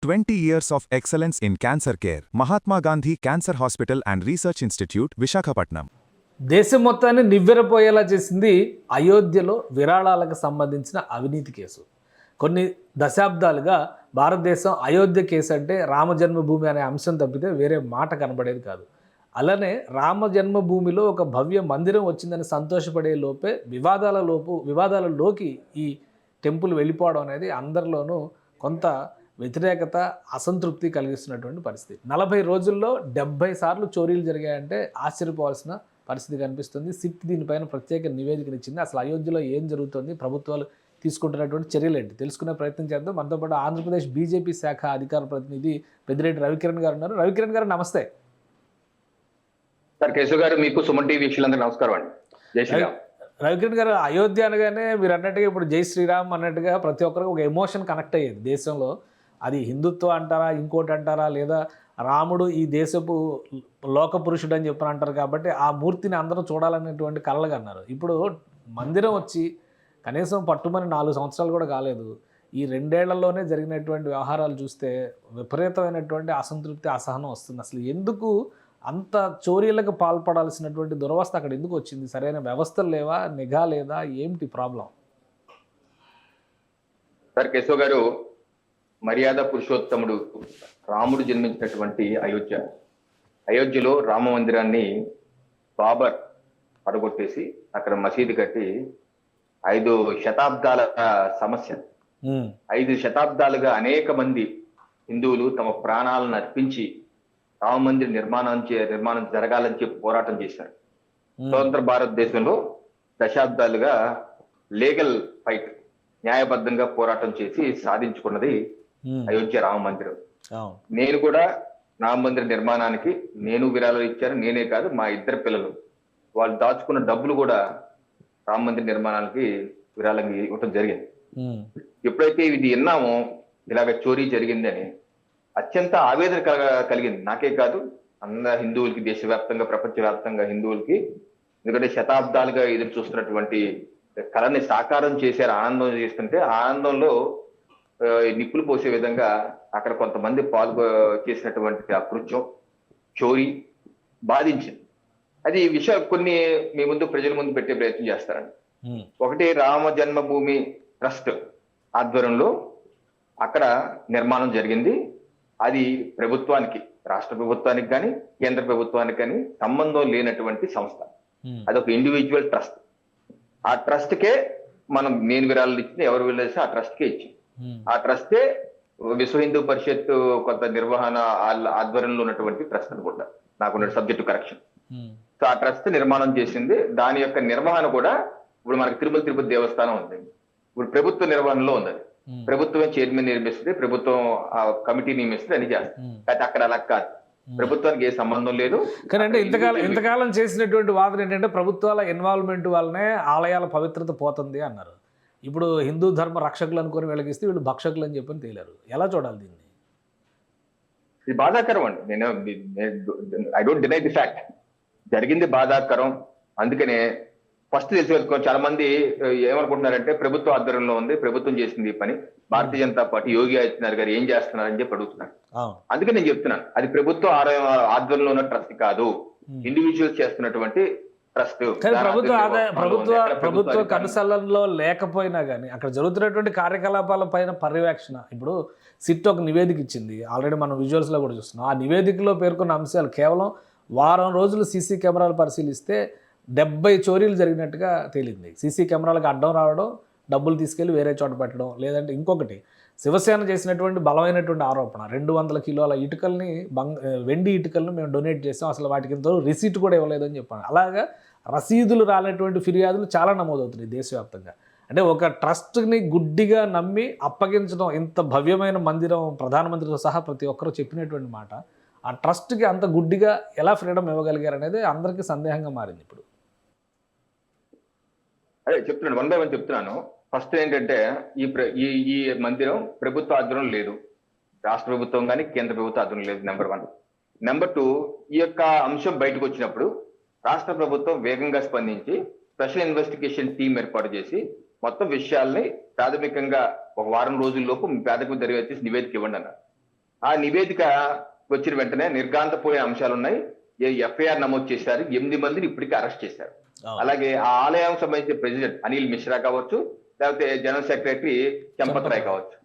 20 years of excellence in cancer care. Mahatma Gandhi Cancer Hospital and Research Institute, Visakhapatnam. దేశం మొత్తాన్ని నివ్వెరపోయేలా చేసింది అయోధ్యలో విరాళాలకు సంబంధించిన అవినీతి కేసు. కొన్ని దశాబ్దాలుగా భారతదేశం అయోధ్య కేసు అంటే రామజన్మభూమి అనే అంశం తప్పితే వేరే మాట కనబడేది కాదు. అలానే రామజన్మభూమిలో ఒక భవ్య మందిరం వచ్చిందని సంతోషపడే లోపే వివాదాలలోకి ఈ టెంపుల్ వెళ్ళిపోవడం అనేది అందరిలోనూ కొంత వ్యతిరేకత, అసంతృప్తి కలిగిస్తున్నటువంటి పరిస్థితి. 40 రోజుల్లో 70 సార్లు చోరీలు జరిగాయంటే ఆశ్చర్యపోవాల్సిన పరిస్థితి కనిపిస్తుంది. సిట్ దీనిపైన ప్రత్యేక నివేదికనిచ్చింది. అసలు అయోధ్యలో ఏం జరుగుతుంది, ప్రభుత్వాలు తీసుకుంటున్నటువంటి చర్యలు ఏంటి తెలుసుకునే ప్రయత్నం చేద్దాం. మనతో పాటు ఆంధ్రప్రదేశ్ బీజేపీ శాఖ అధికార ప్రతినిధి పెద్దిరెడ్డి రవికిరణ్ గారు ఉన్నారు. రవికిరణ్ గారు నమస్తే. సార్ కేశవ్ గారు, మీకు సుమన్ టీవీ వీక్షకులందరికీ నమస్కారం అండి. జై శ్రీరామ్. రవికిరణ్ గారు, అయోధ్య అనగానే మీరు అన్నట్టుగా ఇప్పుడు జై శ్రీరామ్ అన్నట్టుగా ప్రతి ఒక్కరికి ఒక ఎమోషన్ కనెక్ట్ అయ్యేది దేశంలో. అది హిందుత్వం అంటారా, ఇంకోటి అంటారా, లేదా రాముడు ఈ దేశపు లోక పురుషుడు అని చెప్పని అంటారు. కాబట్టి ఆ మూర్తిని అందరూ చూడాలనేటువంటి కలలుగా అన్నారు. ఇప్పుడు మందిరం వచ్చి కనీసం పట్టుమని 4 సంవత్సరాలు కూడా కాలేదు. ఈ 2 ఏళ్లలోనే జరిగినటువంటి వ్యవహారాలు చూస్తే విపరీతమైనటువంటి అసంతృప్తి, అసహనం వస్తుంది. అసలు ఎందుకు అంత చోరీలకు పాల్పడాల్సినటువంటి దురవస్థ అక్కడ ఎందుకు వచ్చింది? సరైన వ్యవస్థలు లేవా, నిఘా లేదా, ఏమిటి ప్రాబ్లం? సార్ కేశవ్ గారు, మర్యాద పురుషోత్తముడు రాముడు జన్మించినటువంటి అయోధ్యలో రామ మందిరాన్ని బాబర్ పడగొట్టేసి అక్కడ మసీదు కట్టి 5 శతాబ్దాల సమస్య. 5 శతాబ్దాలుగా అనేక మంది హిందువులు తమ ప్రాణాలను అర్పించి రామ మందిర నిర్మాణం జరగాలని చెప్పి పోరాటం చేశారు. స్వతంత్ర భారతదేశంలో దశాబ్దాలుగా లీగల్ ఫైట్, న్యాయబద్ధంగా పోరాటం చేసి సాధించుకున్నది అయోధ్య రామ మందిరం. నేను కూడా రామ మందిర నిర్మాణానికి నేను విరాళాలు ఇచ్చాను. నేనే కాదు, మా 2 పిల్లలు వాళ్ళు దాచుకున్న డబ్బులు కూడా రామ మందిర నిర్మాణానికి విరాళంగా ఇవ్వటం జరిగింది. ఎప్పుడైతే ఇది విన్నామో ఇలాగ చోరీ జరిగిందని అత్యంత ఆవేదన కలిగింది. నాకే కాదు, అందరు హిందువులకి, దేశవ్యాప్తంగా ప్రపంచవ్యాప్తంగా హిందువులకి. ఎందుకంటే శతాబ్దాలుగా ఎదురు చూస్తున్నటువంటి కళని సాకారం చేశారు. ఆనందం చేస్తుంటే ఆనందంలో నిప్పులు పోసే విధంగా అక్కడ కొంతమంది చేసినటువంటి ఆ కృత్యం, చోరీ బాధించింది. అది విషయం కొన్ని మీ ముందు, ప్రజల ముందు పెట్టే ప్రయత్నం చేస్తారండి. ఒకటి, రామ జన్మభూమి ట్రస్ట్ ఆధ్వర్యంలో అక్కడ నిర్మాణం జరిగింది. అది ప్రభుత్వానికి, రాష్ట్ర ప్రభుత్వానికి కానీ కేంద్ర ప్రభుత్వానికి కానీ సంబంధం లేనటువంటి సంస్థ. అదొక ఇండివిజువల్ ట్రస్ట్. ఆ ట్రస్ట్కే నేను విరాళాలు ఇచ్చిన, ఎవరు విరాళాలు ఇచ్చినా ఆ ట్రస్ట్కే ఇచ్చింది. ఆ ట్రస్టే విశ్వ హిందూ పరిషత్ కొంత నిర్వహణ ఆధ్వర్యంలో ఉన్నటువంటి ట్రస్ట్ అనుకుంటా, నాకున్న సబ్జెక్టు కరెక్షన్. సో ఆ ట్రస్ట్ నిర్మాణం చేసింది. దాని యొక్క నిర్వహణ కూడా ఇప్పుడు మనకి తిరుపతి దేవస్థానం ఉంది, ఇప్పుడు ప్రభుత్వ నిర్వహణలో ఉంది. ప్రభుత్వమే చైర్మన్ నియమిస్తుంది, ప్రభుత్వం ఆ కమిటీ నియమిస్తుంది, అని చేస్తుంది. అయితే అక్కడ అలా కాదు, ప్రభుత్వానికి ఏ సంబంధం లేదు. కానీ అంటే ఇంతకాలం చేసినటువంటి వాదన ఏంటంటే ప్రభుత్వాల ఇన్వాల్వ్మెంట్ వల్లనే ఆలయాల పవిత్రత పోతుంది అన్నారు. ఇప్పుడు హిందూ ధర్మ రక్షకులు అనుకుని వెలిగిస్తే వీళ్ళు భక్షకులు అని చెప్పని తేలారు. ఎలా చూడాలి దీన్ని? ఇది బాధాకరం అండి. నేను I don't deny the fact, జరిగింది బాధాకరం. అందుకనే ఫస్ట్ తెలుసుకో, చాలా మంది ఏమనుకుంటున్నారంటే ప్రభుత్వ ఆధ్వర్యంలో ఉంది, ప్రభుత్వం చేసింది ఈ పని, భారతీయ జనతా పార్టీ యోగి ఆదిత్యనాథ్ గారు ఏం చేస్తున్నారని చెప్పి అడుగుతున్నారు. అందుకే నేను చెప్తున్నాను, అది ప్రభుత్వ ఆధ్వర్యంలో ఉన్న ట్రస్ట్ కాదు, ఇండివిజువల్స్ చేస్తున్నటువంటి ట్రస్ట్. ప్రభుత్వ కనుసల్లంలో లేకపోయినా కానీ అక్కడ జరుగుతున్నటువంటి కార్యకలాపాల పైన పర్యవేక్షణ. ఇప్పుడు సిట్ ఒక నివేదిక ఇచ్చింది, ఆల్రెడీ మనం విజువల్స్ లో కూడా చూస్తున్నాం. ఆ నివేదికలో పేర్కొన్న అంశాలు కేవలం వారం రోజులు సీసీ కెమెరాలు పరిశీలిస్తే 70 చోరీలు జరిగినట్టుగా తేలింది. సీసీ కెమెరాలకు అడ్డం రావడం, డబ్బులు తీసుకెళ్లి వేరే చోట పెట్టడం, లేదంటే ఇంకొకటి శివసేన చేసినటువంటి బలమైనటువంటి ఆరోపణ, 200 కిలోల ఇటుకల్ని, వెండి ఇటుకలను మేము డొనేట్ చేసాం, అసలు వాటికి ఇంత రిసీట్ కూడా ఇవ్వలేదని చెప్పాను. అలాగా రసీదులు రానటువంటి ఫిర్యాదులు చాలా నమోదవుతున్నాయి దేశవ్యాప్తంగా. అంటే ఒక ట్రస్ట్ని గుడ్డిగా నమ్మి అప్పగించడం, ఇంత భవ్యమైన మందిరం, ప్రధానమంత్రితో సహా ప్రతి ఒక్కరూ చెప్పినటువంటి మాట, ఆ ట్రస్ట్కి అంత గుడ్డిగా ఎలా ఫ్రీడమ్ ఇవ్వగలిగారు అనేది అందరికీ సందేహంగా మారింది. ఇప్పుడు అదే చెప్తున్నాను, 1 by 1 చెప్తున్నాను. ఫస్ట్ ఏంటంటే ఈ మందిరం ప్రభుత్వ ఆధ్వర్యం లేదు, రాష్ట్ర ప్రభుత్వం కానీ కేంద్ర ప్రభుత్వ ఆధ్వర్యం లేదు, నెంబర్ 1. నెంబర్ 2, ఈ యొక్క అంశం బయటకు వచ్చినప్పుడు రాష్ట్ర ప్రభుత్వం వేగంగా స్పందించి స్పెషల్ ఇన్వెస్టిగేషన్ టీం ఏర్పాటు చేసి మొత్తం విషయాల్ని ప్రాథమికంగా 1 వారం రోజుల్లోపు ప్రాథమిక దర్యాప్తు నివేదిక ఇవ్వండి అన్నారు. ఆ నివేదిక వచ్చిన వెంటనే నిర్ఘాంతపోయే అంశాలు ఉన్నాయి. ఎఫ్ఐఆర్ నమోదు చేశారు. 8 మందిని ఇప్పటికీ అరెస్ట్ చేశారు. అలాగే ఆ ఆలయం సంబంధించిన ప్రెసిడెంట్ అనిల్ మిశ్రా కావచ్చు, లేకపోతే జనరల్ సెక్రటరీ చంపత్ రాయ్ కావచ్చు,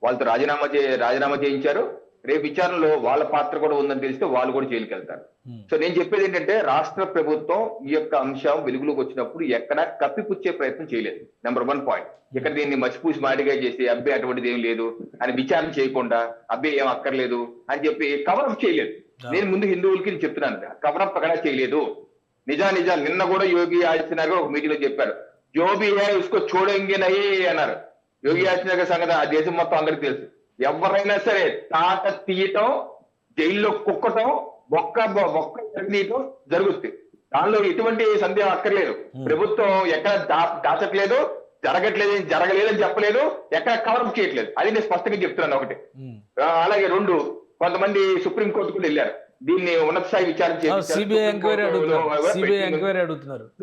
వాళ్ళతో రాజీనామా చేయించారు. రేపు విచారణలో వాళ్ళ పాత్ర కూడా ఉందని తెలిస్తే వాళ్ళు కూడా జైలుకి వెళ్తారు. సో నేను చెప్పేది ఏంటంటే రాష్ట్ర ప్రభుత్వం ఈ యొక్క అంశం వెలుగులోకి వచ్చినప్పుడు ఎక్కడా కప్పిపుచ్చే ప్రయత్నం చేయలేదు. Number 1 point. ఇక్కడ దీన్ని మసిపూసి మాడిగా చేసి అబ్బాయి అటువంటిది ఏం లేదు అని విచారణ చేయకుండా అబ్బాయి ఏం అక్కర్లేదు అని చెప్పి కవరప్ చేయలేదు. నేను ముందు హిందువులకి చెప్తున్నాను, కవరప్ అక్కడ చేయలేదు. నిజాలు నిన్న కూడా యోగి ఆదిత్యనాథ్ ఒక మీటింగ్ లో చెప్పారు, జో భీ హై ఉస్కో छोड़ेंगे नहीं అన్నారు. యోగి ఆదిత్యనాథ్ సంగతి ఆ దేశం మొత్తం అందరికి తెలుసు. ఎవరైనా సరే తాట తీయటం, జైల్లో కుక్కటం, ఒక్క తీయటం జరుగుతుంది. దానిలో ఎటువంటి సందేహం అక్కర్లేదు. ప్రభుత్వం ఎక్కడ దాచట్లేదు, జరగలేదని చెప్పలేదు, ఎక్కడ కవరప్ చేయట్లేదు. అది నేను స్పష్టంగా చెప్తున్నాను. ఒకటి. అలాగే 2, కొంతమంది సుప్రీంకోర్టు కూడా వెళ్ళారు. దీన్ని ఉన్నత స్థాయి విచారణ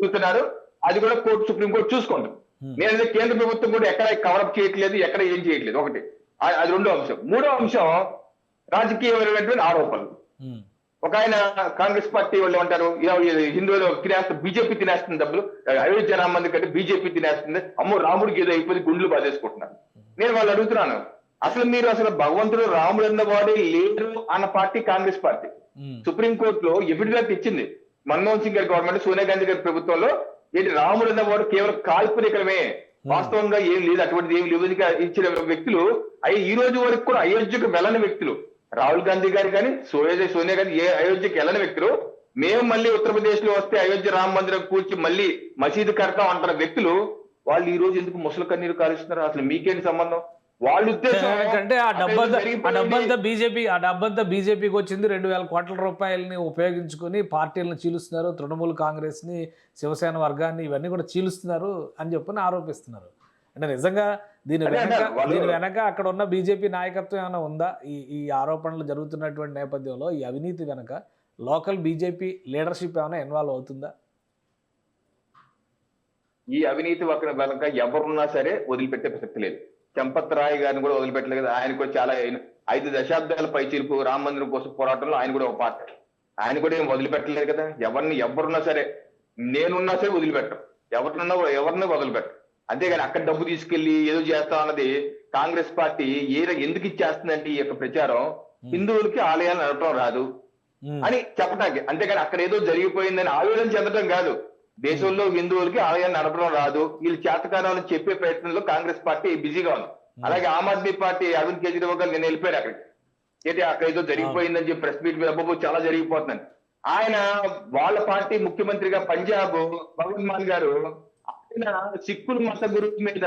చూస్తున్నారు. అది కూడా సుప్రీంకోర్టు చూసుకుంటుంది. నేను కేంద్ర ప్రభుత్వం కూడా ఎక్కడ కవరప్ చేయట్లేదు, ఎక్కడ ఏం చేయట్లేదు. ఒకటి. అది 2వ అంశం. 3వ అంశం రాజకీయమైనటువంటి ఆరోపణలు. ఒక ఆయన కాంగ్రెస్ పార్టీ వాళ్ళు ఏమంటారు, హిందువులు బీజేపీ తినేస్తుంది డబ్బులు, అయోధ్య రామ మందిర్ కంటే బీజేపీ తినేస్తుంది, అమ్మో రాముడికి ఏదో అయిపోయి గుండ్లు బాధేసుకుంటున్నారు. నేను వాళ్ళు అడుగుతున్నాను, అసలు భగవంతుడు రాముడు అన్నవాడే లేరు అన్న పార్టీ కాంగ్రెస్ పార్టీ. సుప్రీంకోర్టులో ఎవిడెన్స్ ఇచ్చింది. మన్మోహన్ సింగ్ గారి గవర్నమెంట్, సోనియా గాంధీ గారి ప్రభుత్వంలో ఏంటి రాముడు అన్నవాడు కేవలం కాల్పనికరమే, వాస్తవంగా ఏం లేదు, అటువంటిది ఏం లేదు ఇచ్చిన వ్యక్తులు ఈ రోజు వరకు కూడా అయోధ్యకు వెళ్ళని వ్యక్తులు. రాహుల్ గాంధీ గారు కానీ సోనియా గాంధీ అయోధ్యకి వెళ్ళని వ్యక్తులు. మేము మళ్ళీ ఉత్తరప్రదేశ్ లో వస్తే అయోధ్య రామ మందిరం కూర్చి మళ్ళీ మసీదు కడతాం అంటున్న వ్యక్తులు వాళ్ళు ఈ రోజు ఎందుకు ముసలి కన్నీరు కాలుస్తున్నారు? అసలు మీకేంటి సంబంధం? వాళ్ళ ఉద్దేశం అంటే ఆ డబ్బంతా బీజేపీకి వచ్చింది. 2,000 కోట్ల రూపాయలని ఉపయోగించుకుని పార్టీలను చీలుస్తున్నారు, తృణమూల్ కాంగ్రెస్ ని, శివసేన వర్గాన్ని ఇవన్నీ కూడా చీలుస్తున్నారు అని చెప్పని ఆరోపిస్తున్నారు. అంటే నిజంగా దీని వెనక అక్కడ ఉన్న బీజేపీ నాయకత్వం ఏమైనా ఉందా? ఈ ఆరోపణలు జరుగుతున్నటువంటి నేపథ్యంలో ఈ అవినీతి వెనక లోకల్ బీజేపీ లీడర్షిప్ ఏమైనా ఇన్వాల్వ్ అవుతుందా? ఈ అవినీతి వెనక ఎవరున్నా సరే వదిలిపెట్టే ప్రసక్తి లేదు. చంపత్ రాయ్ గారిని కూడా వదిలిపెట్టలేదు. ఆయన కూడా చాలా 5 దశాబ్దాల పైచిలుపు రామ మందిరం కోసం పోరాటంలో ఆయన కూడా ఒక పార్టీ. ఆయన కూడా ఏం వదిలిపెట్టలేదు కదా. ఎవరున్నా సరే, నేనున్నా సరే వదిలిపెట్టరు, ఎవరిని వదిలిపెట్టరు. అంతేగాని అక్కడ డబ్బు తీసుకెళ్లి ఏదో చేస్తా అన్నది కాంగ్రెస్ పార్టీ ఎందుకు ఇచ్చేస్తుందంటే ఈ యొక్క ప్రచారం హిందువులకి ఆలయాలు నడపడం రాదు అని చెప్పడానికి. అంతేగాని అక్కడ ఏదో జరిగిపోయిందని ఆవేదన చెందడం కాదు. దేశంలో హిందువులకి ఆలయాలు నడపడం రాదు, వీళ్ళు చేతకాలని చెప్పే ప్రయత్నంలో కాంగ్రెస్ పార్టీ బిజీగా ఉంది. అలాగే ఆమ్ ఆద్మీ పార్టీ అరవింద్ కేజ్రీవాల్ గారు నేను వెళ్ళిపోయారు అక్కడికి. ఏంటి అక్కడ ఏదో జరిగిపోయిందని చెప్పి ప్రెస్ మీట్ మీద చాలా జరిగిపోతుందని. ఆయన వాళ్ళ పార్టీ ముఖ్యమంత్రిగా పంజాబ్ భగవంత్ మాన్ గారు ఆయన సిక్కుల మత గురువు మీద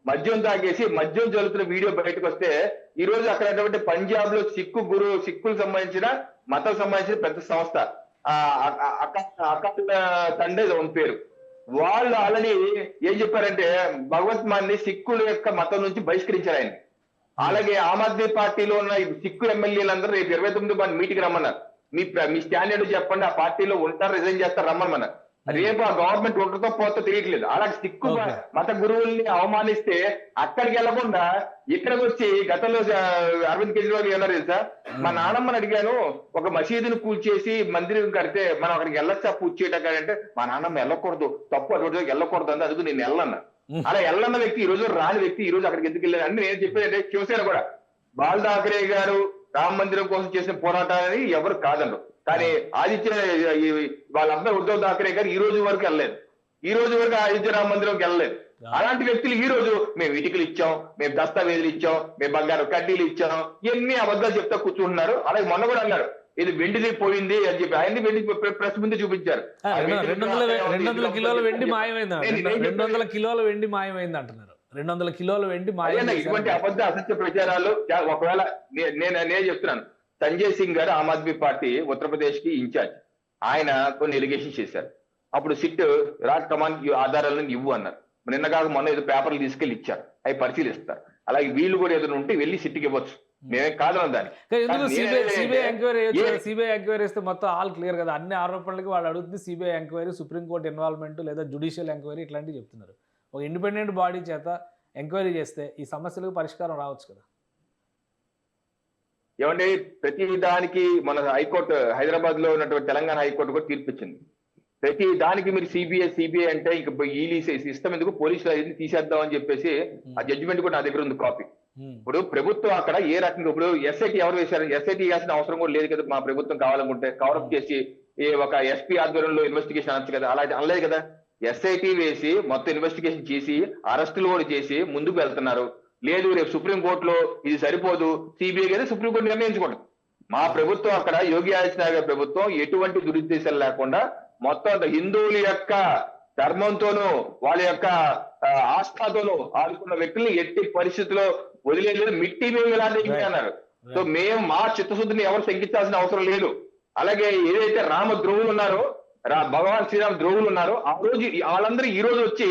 మద్యం తాగేసి మద్యం జరుగుతున్న వీడియో బయటకు వస్తే ఈ రోజు అక్కడ పంజాబ్ లో సిక్కులకు సంబంధించిన మతం సంబంధించిన పెద్ద సంస్థ అకాల్ తండే పేరు, వాళ్ళు ఆల్రెడీ ఏం చెప్పారంటే భగవంత్ మాన్ ని సిక్కుల యొక్క మతం నుంచి బహిష్కరించారు ఆయన. అలాగే ఆమ్ ఆద్మీ పార్టీలో ఉన్న సిక్కు ఎమ్మెల్యేలందరూ రేపు 29 మీటింగ్ రమ్మన్నారు. మీ స్టాండర్డ్ చెప్పండి, ఆ పార్టీలో ఉంటారు, రిజైన్ చేస్తారు రమ్మన్నారు. రేపు ఆ గవర్నమెంట్ ఉండటంతో పోతే తెలియట్లేదు. అలాగే సిక్కు మత గురువుల్ని అవమానిస్తే అక్కడికి వెళ్లకుండా ఇక్కడికి వచ్చి గతంలో అరవింద్ కేజ్రీవాల్ ఏమన్నారు తెలుసా, మా నాన్నమ్మని అడిగాను ఒక మసీదును కూల్చేసి మందిరం కడితే మనం అక్కడికి వెళ్ళొచ్చా పూజ చేయటం అంటే, మా నాన్నమ్మ వెళ్ళకూడదు, తప్పు అటువంటి వెళ్ళకూడదు అంది, అందుకు నేను వెళ్ళన్నా. అలా వెళ్ళన్న వ్యక్తి ఈ రోజు రాని వ్యక్తి ఈ రోజు అక్కడికి ఎందుకు వెళ్ళాను అంటే నేను చెప్పేది శివసేన కూడా బాల్ ఠాకరే గారు రామ మందిరం కోసం చేసిన పోరాటాన్ని ఎవరు కాదన్నారు. కానీ ఆదిత్య వాళ్ళ అబ్బాయి ఉద్ధవ్ ఠాకరే గారు ఈ రోజు వరకు వెళ్ళలేదు. ఈ రోజు వరకు ఆదిత్య రామ మందిరంకి వెళ్ళలేదు. అలాంటి వ్యక్తులు ఈ రోజు మేము ఇటుకలు ఇచ్చాం, మేము దస్తావేజులు ఇచ్చాం, మేము బంగారు కడ్డీలు ఇచ్చాం, ఇవన్నీ అబద్ధాలు చెప్తా కూర్చుంటున్నారు. అలాగే మొన్న కూడా అన్నారు ఇది వెండిది పోయింది అని చెప్పి ఆయన్ని వెండి ప్రెస్ ముందు చూపించారు. 200 కిలోల వెండి మాయమైంది, 200 కిలోల వెండి మాయమైంది అంటున్నారు. 200 కిలోల వెండి మాయమైంది. ఇటువంటి అబద్ధ అసత్య ప్రచారాలు ఒకవేళ నేను చెప్తున్నాను. సంజయ్ సింగ్ గారు ఆమ్ ఆద్మీ పార్టీ ఉత్తరప్రదేశ్ కి ఇన్ఛార్జ్, ఆయన కొన్ని ఎలిగేషన్ చేశారు. అప్పుడు సిట్ రాజ్ కమాన్ ఆధారాలను ఇవ్వు అన్నారు. నిన్న కాక మొన్న ఏదో పేపర్లు తీసుకెళ్లి ఇచ్చారు, అవి పరిశీలిస్తారు. అలాగే వీళ్ళు కూడా ఏదైనా ఉంటే వెళ్ళి సిట్కి ఇవ్వచ్చు, మేమే కాదన్న దాన్ని. సిబిఐ ఎంక్వైరీ ఇస్తే మొత్తం ఆల్ క్లియర్ కదా. అన్ని ఆరోపణలకి వాళ్ళు అడుగుతుంది సిబిఐ ఎంక్వైరీ, సుప్రీంకోర్టు ఇన్వాల్వ్మెంట్ లేదా జుడిషియల్ ఎంక్వైరీ ఇట్లాంటివి చెప్తున్నారు. ఒక ఇండిపెండెంట్ బాడీ చేత ఎంక్వైరీ చేస్తే ఈ సమస్యలకు పరిష్కారం రావచ్చు కదా. ఏమంటే ప్రతి దానికి మన హైకోర్టు హైదరాబాద్ లో ఉన్నటువంటి తెలంగాణ హైకోర్టు కూడా తీర్పిచ్చింది. ప్రతి దానికి మీరు సిబిఐ అంటే ఇంకా ఈ సిస్టమ్ ఎందుకు, పోలీసులు అన్ని తీసేద్దాం అని చెప్పేసి ఆ జడ్జిమెంట్ కూడా నా దగ్గర ఉంది కాపీ. ఇప్పుడు ప్రభుత్వం అక్కడ ఏ రకంగా, ఇప్పుడు ఎస్ఐటి ఎవరు వేశారు? ఎస్ఐటి వేయాల్సిన అవసరం కూడా లేదు కదా. మా ప్రభుత్వం కావాలనుకుంటే కవరప్ చేసి ఒక ఎస్పీ ఆధ్వర్యంలో ఇన్వెస్టిగేషన్ అనొచ్చు కదా, అలా అనలేదు కదా. ఎస్ఐటి వేసి మొత్తం ఇన్వెస్టిగేషన్ చేసి అరెస్టులు కూడా చేసి ముందుకు వెళ్తున్నారు. లేదు రేపు సుప్రీంకోర్టులో ఇది సరిపోదు, సిబిఐ కదా సుప్రీంకోర్టు నిర్ణయించుకోండి. మా ప్రభుత్వం అక్కడ యోగి ఆదిత్యనాథ్ గారి ప్రభుత్వం ఎటువంటి దురుద్దేశాలు లేకుండా మొత్తం హిందువుల యొక్క ధర్మంతోనూ వాళ్ళ యొక్క ఆస్థాతోనూ ఆడుకున్న వ్యక్తుల్ని ఎట్టి పరిస్థితుల్లో వదిలేదు. మిట్టి మేము ఇలాంటి అన్నారు. సో మేము మా చిత్తశుద్ధిని ఎవరు శంకించాల్సిన అవసరం లేదు. అలాగే ఏదైతే రామ ద్రోహులు ఉన్నారో, భగవాన్ శ్రీరామ్ ద్రోహులు ఉన్నారో, ఆ రోజు వాళ్ళందరూ ఈ రోజు వచ్చి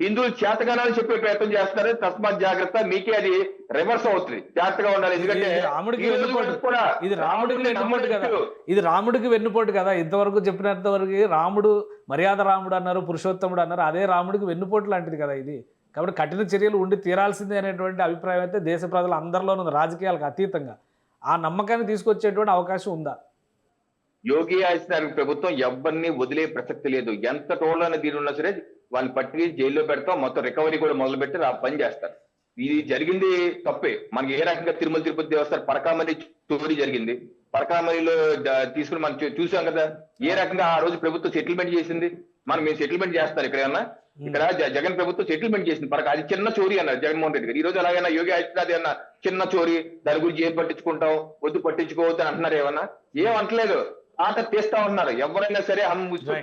హిందువులు చేతగానని చెప్పే ప్రయత్నం చేస్తారు. తస్మాత్ జాగ్రత్త, మీకే అది రివర్స్ అవుతుంది. జాగ్రత్తగా ఉండాలి. ఎందుకంటే ఇది రాముడికి వెన్నుపోటు కదా, ఇది రాముడికి వెన్నుపోటు కదా. ఇంతవరకు చెప్పినంత వరకు రాముడు మర్యాద రాముడు అన్నారు, పురుషోత్తముడు అన్నారు. అదే రాముడికి వెన్నుపోటు లాంటిది కదా ఇది. కాబట్టి కఠిన చర్యలు ఉండి తీరాల్సిందే అనేటువంటి అభిప్రాయం అయితే దేశ ప్రజలు అందరిలోనూ ఉంది, రాజకీయాలకు అతీతంగా. ఆ నమ్మకాన్ని తీసుకొచ్చేటువంటి అవకాశం ఉందా? యోగి ఆదిత్యనాథ్ ప్రభుత్వం ఎవరిని వదిలే ప్రసక్తి లేదు. ఎంత టోళ్ళని దీని ఉన్నా సరే వాళ్ళని పట్టి జైల్లో పెడతాం, మొత్తం రికవరీ కూడా మొదలు పెట్టి ఆ పని చేస్తారు. ఇది జరిగింది తప్పే. మనకి ఏ రకంగా తిరుమల తిరుపతి దేవస్థానం పరకామణి చోరీ జరిగింది, పరకామణిలో తీసుకుని మనం చూసాం కదా. ఏ రకంగా ఆ రోజు ప్రభుత్వం సెటిల్మెంట్ చేసింది. మేము సెటిల్మెంట్ చేస్తారు ఇక్కడ ఏమన్నా, ఇక్కడ జగన్ ప్రభుత్వం సెటిల్మెంట్ చేసింది అది చిన్న చోరీ అన్నారు జగన్మోహన్ రెడ్డి గారు. ఈ రోజు అలాగైనా యోగి ఆదిత్యనాథ్ అన్న చిన్న చోరీ, దాని గురించి ఏం పట్టించుకుంటాం, వద్దు పట్టించుకోవద్దు అని అంటున్నారు. ఏమన్నా ఏం అంటలేదు, ఆట తీస్తా ఉన్నారు. ఎవరైనా సరే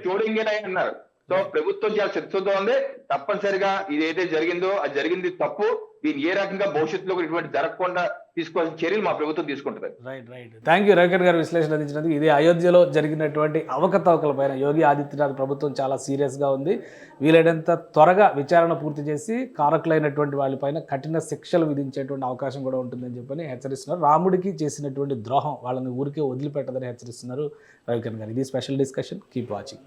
చోరింగేనా అన్నారు. సో ప్రభుత్వం చాలా చిత్తశుద్ధి ఉంది. తప్పనిసరిగా ఇదైతే జరిగిందో అది జరిగింది తప్పు. దీన్ని ఏ రకంగా భవిష్యత్తులో ఇటువంటి జరగకుండా తీసుకోవాల్సిన చర్యలు మా ప్రభుత్వం తీసుకుంటుంది. రైట్. థ్యాంక్ యూ రవికిరణ్ గారు విశ్లేషణ అందించినందుకు. ఇది అయోధ్యలో జరిగినటువంటి అవకతవకల పైన యోగి ఆదిత్యనాథ్ ప్రభుత్వం చాలా సీరియస్గా ఉంది. వీలైనంత త్వరగా విచారణ పూర్తి చేసి కారకులైనటువంటి వాళ్ళపైన కఠిన శిక్షలు విధించేటువంటి అవకాశం కూడా ఉంటుందని చెప్పని హెచ్చరిస్తున్నారు. రాముడికి చేసినటువంటి ద్రోహం వాళ్ళని ఊరికే వదిలిపెట్టదని హెచ్చరిస్తున్నారు రవికిరణ్ గారు. ఇది స్పెషల్ డిస్కషన్. Keep watching.